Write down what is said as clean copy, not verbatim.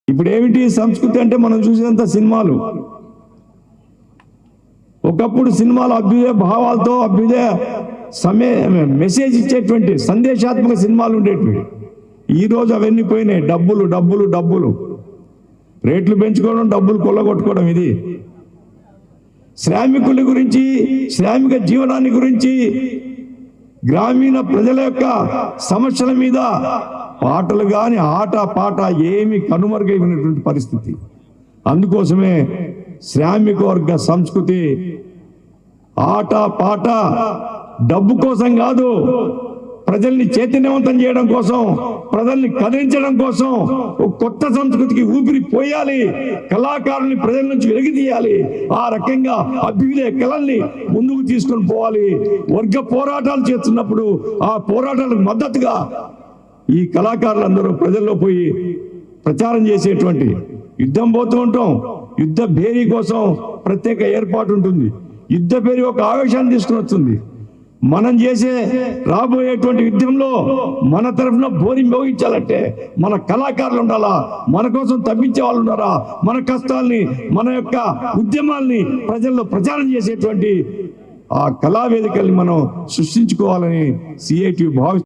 ఇప్పుడు ఏమిటి సంస్కృతి అంటే మనం చూసినంత సినిమాలు. ఒకప్పుడు సినిమాలు అభ్యుదయ భావాలతో మెసేజ్ ఇచ్చేటువంటి సందేశాత్మక సినిమాలు ఉండేటివి. ఈరోజు అవన్నీ పోయినాయి. డబ్బులు డబ్బులు డబ్బులు, రేట్లు పెంచుకోవడం, డబ్బులు కొల్లగొట్టుకోవడం. ఇది శ్రామికుల గురించి, శ్రామిక జీవనాన్ని గురించి, గ్రామీణ ప్రజల యొక్క సమస్యల మీద పాటలు కానీ ఆట పాట ఏమి కనుమరుగైనటువంటి పరిస్థితి. అందుకోసమే శ్రామిక వర్గ సంస్కృతి ఆట పాట డబ్బు కోసం కాదు, ప్రజల్ని చైతన్యవంతం చేయడం కోసం, ప్రజల్ని కదిలించడం కోసం ఒక కొత్త సంస్కృతికి ఊపిరి పోయాలి. కళాకారుల్ని ప్రజల నుంచి వెలిగితీయాలి. ఆ రకంగా అభ్యుదయ కళల్ని ముందుకు తీసుకొని పోవాలి. వర్గ పోరాటాలు చేస్తున్నప్పుడు ఆ పోరాటాలకు మద్దతుగా ఈ కళాకారులందరూ ప్రజల్లో పోయి ప్రచారం చేసేటువంటి, యుద్ధం పోతూ ఉంటాం, యుద్ధ భేరీ కోసం ప్రత్యేక ఏర్పాటు ఉంటుంది. యుద్ధ భేరీ ఒక ఆవేశాన్ని తీసుకుని వస్తుంది. మనం చేసే రాబోయేటువంటి యుద్ధంలో మన తరఫున బోరి మోగించాలంటే మన కళాకారులు ఉండాలా, మన కోసం తప్పించే వాళ్ళు ఉన్నారా, మన కష్టాల్ని, మన యొక్క ఉద్యమాల్ని ప్రజల్లో ప్రచారం చేసేటువంటి ఆ కళావేదికల్ని మనం సృష్టించుకోవాలని సిఐటియు భావిస్తుంది.